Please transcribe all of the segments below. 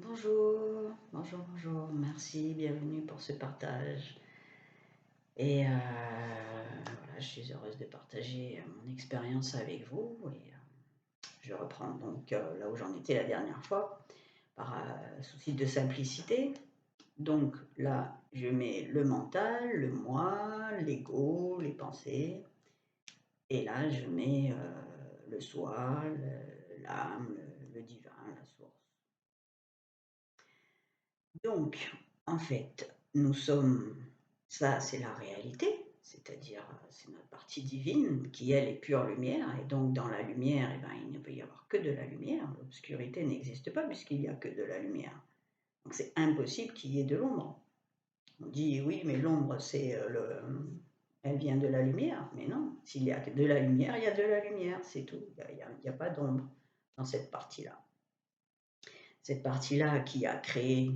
Bonjour, bonjour, bonjour, merci, bienvenue pour ce partage. Et voilà, je suis heureuse de partager mon expérience avec vous. Et je reprends donc là où j'en étais la dernière fois, par souci de simplicité. Donc là, je mets le mental, le moi, l'ego, les pensées. Et là, je mets le soi, l'âme, le divin, la source. Donc, en fait, nous sommes, ça c'est la réalité, c'est-à-dire c'est notre partie divine qui elle est pure lumière, et donc dans la lumière, eh ben, il ne peut y avoir que de la lumière, l'obscurité n'existe pas puisqu'il n'y a que de la lumière. Donc c'est impossible qu'il y ait de l'ombre. On dit oui, mais l'ombre elle vient de la lumière, mais non, s'il y a que de la lumière, il y a de la lumière, c'est tout, il n'y a pas d'ombre dans cette partie-là. Cette partie-là qui a créé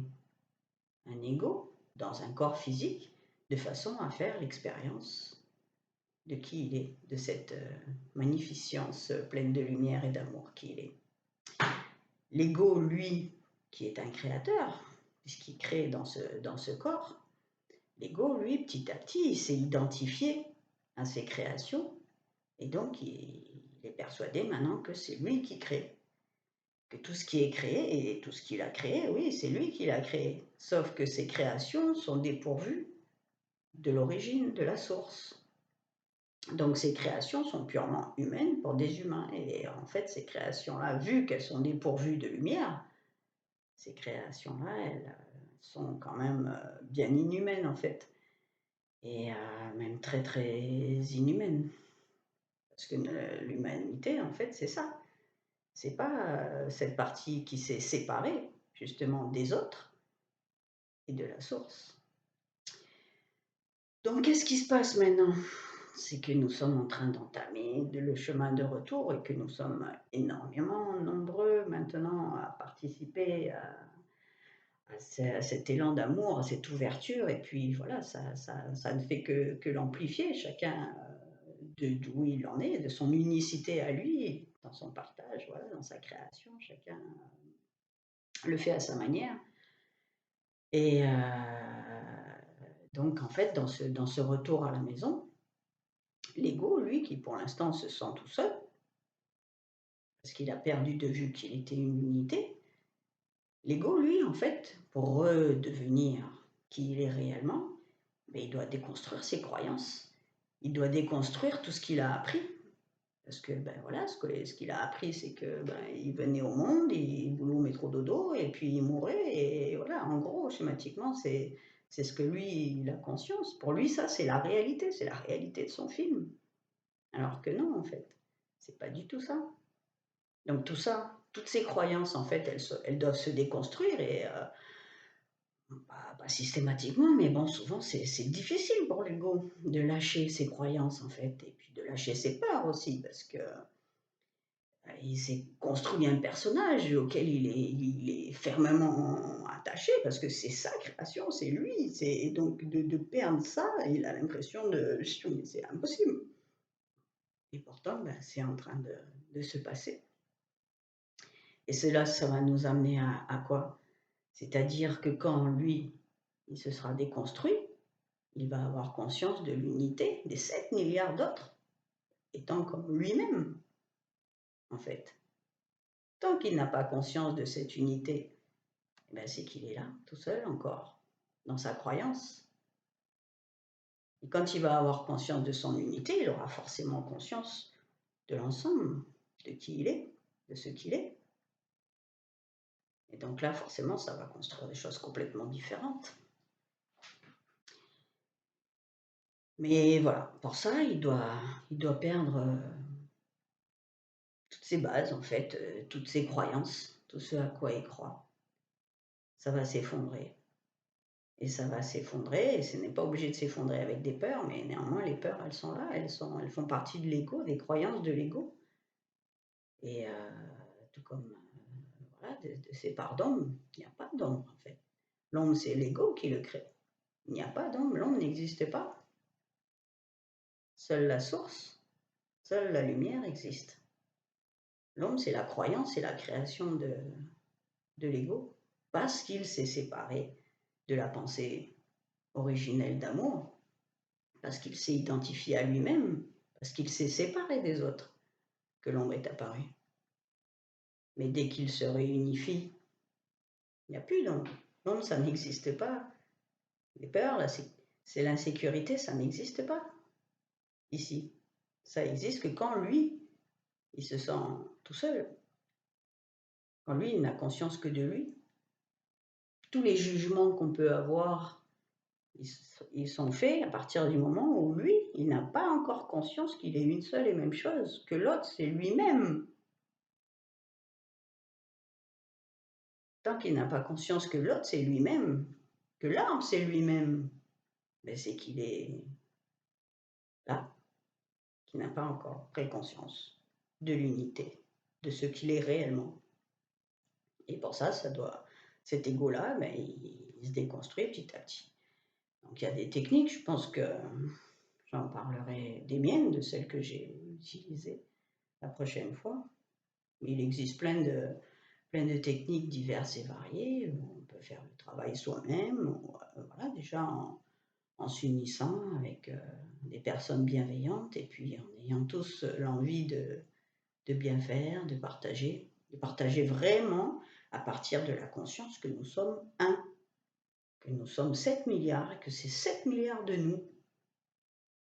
un ego dans un corps physique, de façon à faire l'expérience de qui il est, de cette magnificence pleine de lumière et d'amour qu'il est. L'ego, lui, qui est un créateur, puisqu'il crée dans ce corps, l'ego, lui, petit à petit, il s'est identifié à ses créations, et donc il est persuadé maintenant que c'est lui qui crée. Que tout ce qui est créé, et tout ce qu'il a créé, oui, c'est lui qui l'a créé. Sauf que ses créations sont dépourvues de l'origine, de la source. Donc ces créations sont purement humaines pour des humains. Et en fait, ces créations-là, vu qu'elles sont dépourvues de lumière, ces créations-là, elles sont quand même bien inhumaines en fait. Et même très très inhumaines. Parce que l'humanité, en fait, c'est ça. C'est pas cette partie qui s'est séparée justement des autres et de la source. Donc qu'est-ce qui se passe maintenant? C'est que nous sommes en train d'entamer le chemin de retour et que nous sommes énormément nombreux maintenant à participer à cet élan d'amour, à cette ouverture. Et puis voilà, ça ne fait que l'amplifier, chacun d'où il en est, de son unicité à lui, dans son partage, voilà, dans sa création, chacun le fait à sa manière. Et donc en fait, dans ce retour à la maison, l'ego, lui, qui pour l'instant se sent tout seul, parce qu'il a perdu de vue qu'il était une unité, l'ego, lui, en fait, pour redevenir qui il est réellement, mais il doit déconstruire ses croyances. Il doit déconstruire tout ce qu'il a appris. Parce que, ben voilà, ce qu'il a appris, c'est que ben, il venait au monde, il boulot, métro, dodo, et puis il mourait, et voilà, en gros, schématiquement, c'est ce que lui, il a conscience. Pour lui, ça, c'est la réalité de son film. Alors que non, en fait, c'est pas du tout ça. Donc tout ça, toutes ces croyances, en fait, elles doivent se déconstruire et pas systématiquement, mais bon, souvent c'est difficile pour l'ego de lâcher ses croyances, en fait, et puis de lâcher ses peurs aussi, parce que il s'est construit un personnage auquel il est fermement attaché, parce que c'est sa création, c'est lui, et donc de perdre ça, il a l'impression de, c'est impossible. Et pourtant, ben, c'est en train de se passer. Et cela, ça va nous amener à quoi? C'est-à-dire que quand lui, il se sera déconstruit, il va avoir conscience de l'unité des 7 milliards d'autres, étant comme lui-même, en fait. Tant qu'il n'a pas conscience de cette unité, eh ben c'est qu'il est là, tout seul encore, dans sa croyance. Et quand il va avoir conscience de son unité, il aura forcément conscience de l'ensemble, de qui il est, de ce qu'il est. Et donc là, forcément, ça va construire des choses complètement différentes. Mais voilà, pour ça, il doit perdre toutes ses bases, en fait, toutes ses croyances, tout ce à quoi il croit. Ça va s'effondrer. Et ça va s'effondrer, et ce n'est pas obligé de s'effondrer avec des peurs, mais néanmoins, les peurs, elles sont là, elles font partie de l'ego, des croyances de l'ego. Et tout comme voilà, de ces parts d'ombre, il n'y a pas d'ombre, en fait. L'ombre, c'est l'ego qui le crée. Il n'y a pas d'ombre, l'ombre n'existe pas. Seule la source, seule la lumière existe. L'ombre, c'est la croyance, c'est la création de l'ego. parce qu'il s'est séparé de la pensée originelle d'amour, parce qu'il s'est identifié à lui-même, parce qu'il s'est séparé des autres, que l'ombre est apparue. Mais dès qu'il se réunifie, il n'y a plus d'ombre. L'ombre, ça n'existe pas. Les peurs, c'est l'insécurité, ça n'existe pas ici. Ça existe que quand lui, il se sent tout seul. Quand lui, il n'a conscience que de lui. Tous les jugements qu'on peut avoir, ils sont faits à partir du moment où lui, il n'a pas encore conscience qu'il est une seule et même chose, que l'autre, c'est lui-même. Tant qu'il n'a pas conscience que l'autre, c'est lui-même, que l'arbre, c'est lui-même, ben c'est qu'il est là, qu'il n'a pas encore pris conscience de l'unité, de ce qu'il est réellement. Et pour ça, cet ego-là, ben, il se déconstruit petit à petit. Donc il y a des techniques, je pense que j'en parlerai des miennes, de celles que j'ai utilisées la prochaine fois. Il existe plein de techniques diverses et variées. On peut faire le travail soi-même, voilà, déjà en s'unissant avec des personnes bienveillantes et puis en ayant tous l'envie de bien faire, de partager vraiment à partir de la conscience que nous sommes un, que nous sommes 7 milliards et que c'est 7 milliards de nous,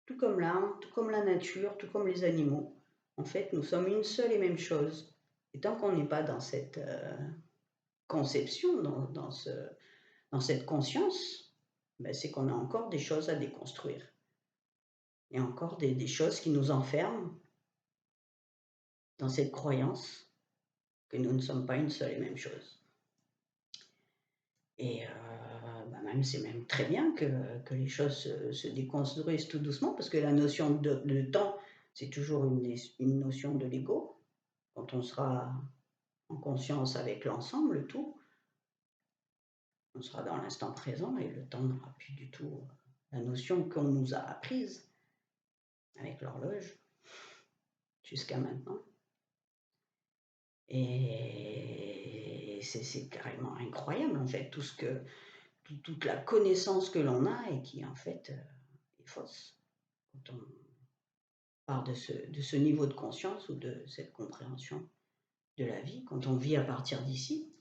tout comme l'âme, tout comme la nature, tout comme les animaux. En fait, nous sommes une seule et même chose. Et tant qu'on n'est pas dans cette conception, dans cette conscience, ben c'est qu'on a encore des choses à déconstruire. Il y a encore des choses qui nous enferment dans cette croyance que nous ne sommes pas une seule et même chose. Et même c'est même très bien que les choses se déconstruisent tout doucement, parce que la notion de temps, c'est toujours une notion de l'ego. Quand on sera en conscience avec l'ensemble, le tout, on sera dans l'instant présent et le temps n'aura plus du tout la notion qu'on nous a apprise avec l'horloge jusqu'à maintenant. Et c'est carrément incroyable en fait, toute la connaissance que l'on a et qui en fait est fausse quand on part de ce niveau de conscience ou de cette compréhension de la vie, quand on vit à partir d'ici.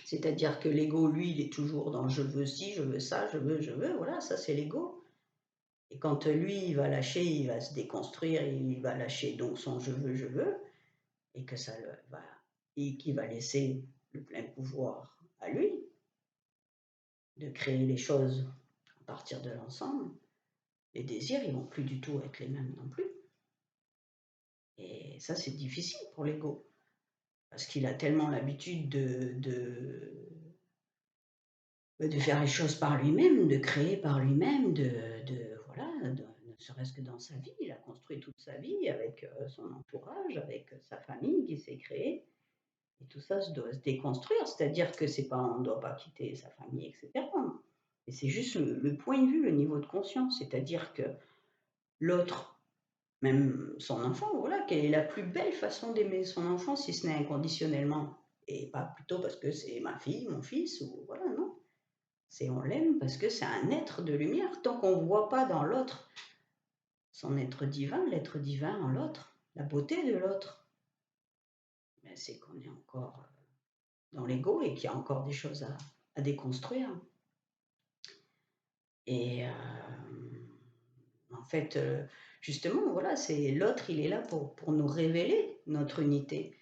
C'est-à-dire que l'ego, lui, il est toujours dans je veux ci, je veux ça, je veux, voilà, ça c'est l'ego. Et quand lui, il va lâcher, il va se déconstruire, il va lâcher donc son je veux, et que ça va, et qu'il va laisser le plein pouvoir à lui de créer les choses à partir de l'ensemble, les désirs, ils vont plus du tout être les mêmes non plus. Et ça, c'est difficile pour l'ego, parce qu'il a tellement l'habitude de faire les choses par lui-même, de créer par lui-même, voilà, ne serait-ce que dans sa vie, il a construit toute sa vie avec son entourage, avec sa famille qui s'est créée. Et tout ça doit se déconstruire, c'est-à-dire que c'est pas, on ne doit pas quitter sa famille, etc. Et c'est juste le point de vue, le niveau de conscience, c'est-à-dire que l'autre, même son enfant, voilà, quelle est la plus belle façon d'aimer son enfant si ce n'est inconditionnellement, et pas plutôt parce que c'est ma fille, mon fils, ou voilà, non. C'est on l'aime parce que c'est un être de lumière, tant qu'on ne voit pas dans l'autre son être divin, l'être divin en l'autre, la beauté de l'autre, mais c'est qu'on est encore dans l'ego et qu'il y a encore des choses à déconstruire. Et en fait, justement, voilà, c'est l'autre, il est là pour nous révéler notre unité.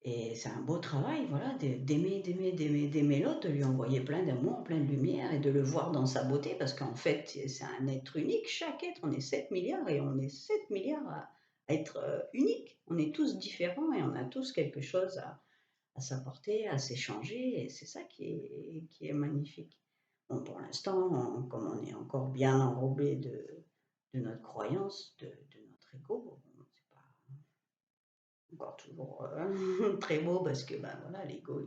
Et c'est un beau travail, voilà, d'aimer l'autre, de lui envoyer plein d'amour, plein de lumière et de le voir dans sa beauté, parce qu'en fait, c'est un être unique, chaque être, on est 7 milliards et on est 7 milliards à être uniques. On est tous différents et on a tous quelque chose à s'apporter, à s'échanger, et c'est ça qui est magnifique. Bon, pour l'instant, comme on est encore bien enrobé de notre croyance, de notre ego, c'est pas encore toujours très beau parce que ben voilà, l'ego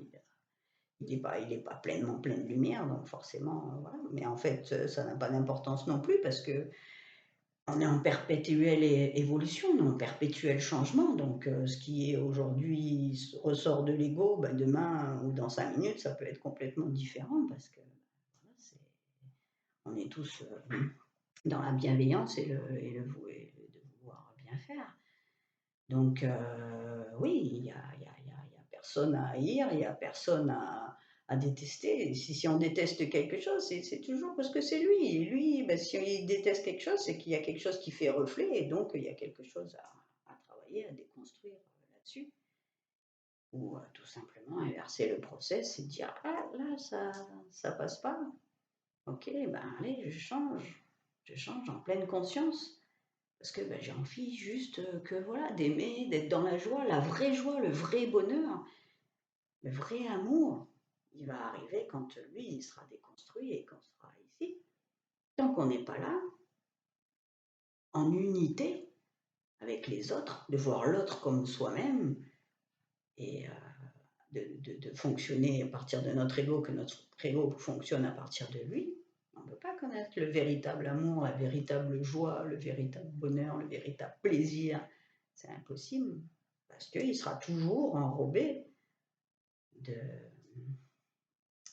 il est pas pleinement plein de lumière, donc forcément voilà. Mais en fait, ça n'a pas d'importance non plus parce que On est en perpétuelle évolution, on est en perpétuel changement. Donc, ce qui est aujourd'hui ressort de l'ego, ben, demain ou dans 5 minutes, ça peut être complètement différent parce que voilà, on est tous dans la bienveillance et de vouloir bien faire. Donc, oui, il y a personne à haïr, il n'y a personne à détester. Et si on déteste quelque chose, c'est toujours parce que c'est lui. Et lui, ben, si il déteste quelque chose, c'est qu'il y a quelque chose qui fait reflet, et donc il y a quelque chose à travailler, à déconstruire là-dessus. Ou tout simplement inverser le process et dire, ah là, ça passe pas. Ok, ben allez, je change en pleine conscience. Parce que ben, j'ai envie juste que voilà, d'aimer, d'être dans la joie, le vrai bonheur, le vrai amour. Il va arriver quand lui, il sera déconstruit et qu'on sera ici. Tant qu'on n'est pas là, en unité avec les autres, de voir l'autre comme soi-même et de fonctionner à partir de notre ego, que notre ego fonctionne à partir de lui, on ne peut pas connaître le véritable amour, la véritable joie, le véritable bonheur, le véritable plaisir. C'est impossible, parce qu'il sera toujours enrobé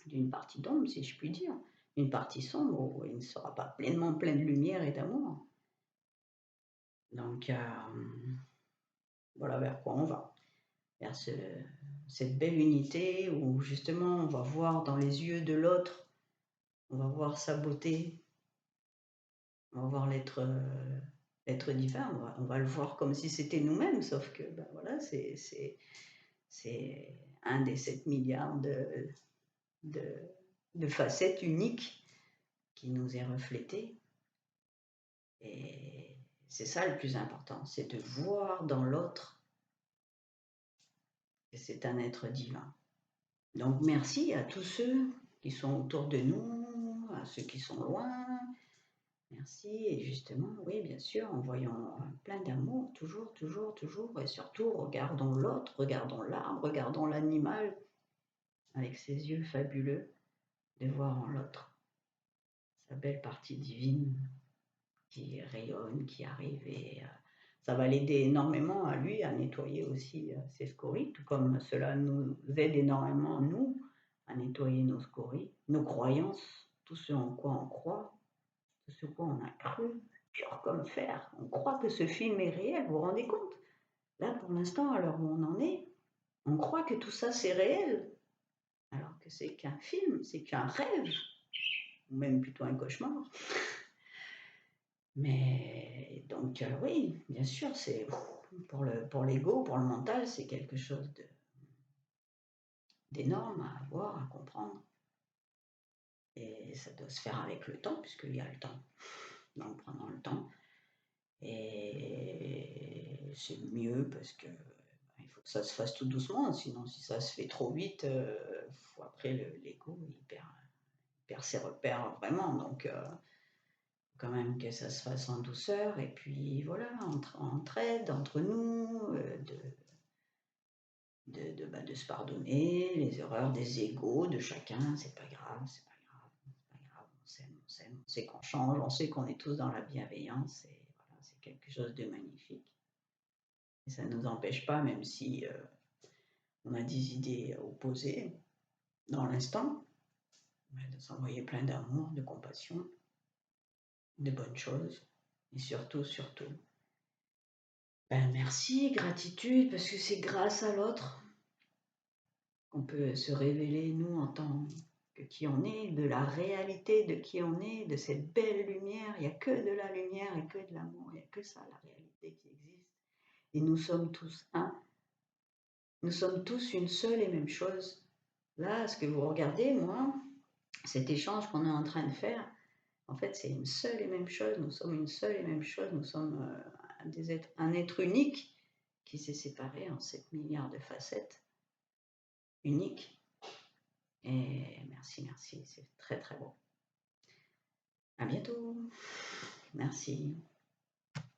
d'une partie d'ombre, si je puis dire, une partie sombre où il ne sera pas pleinement plein de lumière et d'amour. Donc, voilà vers quoi on va, vers cette belle unité où justement on va voir dans les yeux de l'autre, on va voir sa beauté, on va voir l'être divin, on va le voir comme si c'était nous-mêmes, sauf que ben voilà, c'est un des 7 milliards de facettes uniques qui nous est reflété. Et c'est ça le plus important, c'est de voir dans l'autre que c'est un être divin. Donc merci à tous ceux qui sont autour de nous, à ceux qui sont loin. Merci, et justement, oui, bien sûr, envoyons plein d'amour, toujours, toujours, toujours, et surtout, regardons l'autre, regardons l'arbre, regardons l'animal, avec ses yeux fabuleux, de voir en l'autre sa belle partie divine qui rayonne, qui arrive, et ça va l'aider énormément à lui à nettoyer aussi ses scories, tout comme cela nous aide énormément, nous, à nettoyer nos scories, nos croyances, tout ce en quoi on croit, tout ce quoi on a cru, dur comme fer. On croit que ce film est réel, vous vous rendez compte? Là, pour l'instant, à l'heure où on en est, on croit que tout ça c'est réel, alors que c'est qu'un film, c'est qu'un rêve, ou même plutôt un cauchemar. Mais donc, oui, bien sûr, c'est pour l'ego, pour le mental, c'est quelque chose d'énorme à voir, à comprendre. Et ça doit se faire avec le temps, puisqu'il y a le temps. Donc, prenons le temps. Et c'est mieux parce que il faut que ça se fasse tout doucement, sinon si ça se fait trop vite, après l'ego il perd ses repères vraiment. Donc, quand même que ça se fasse en douceur, et puis voilà, entraide, entre nous, de se pardonner les erreurs des égos de chacun, c'est pas grave, c'est pas grave, c'est pas grave, on sait qu'on change, on sait qu'on est tous dans la bienveillance, et voilà, c'est quelque chose de magnifique. Et ça ne nous empêche pas, même si on a des idées opposées dans l'instant, de s'envoyer plein d'amour, de compassion, de bonnes choses, et surtout, surtout, ben merci, gratitude, parce que c'est grâce à l'autre qu'on peut se révéler, nous, en tant que qui on est, de la réalité de qui on est, de cette belle lumière. Il n'y a que de la lumière et que de l'amour, il n'y a que ça, la réalité qui existe. Et nous sommes tous un. Nous sommes tous une seule et même chose. Là, ce que vous regardez, moi, cet échange qu'on est en train de faire, en fait, c'est une seule et même chose. Nous sommes une seule et même chose. Nous sommes un être unique qui s'est séparé en 7 milliards de facettes uniques. Et merci, merci, c'est très très beau. À bientôt. Merci.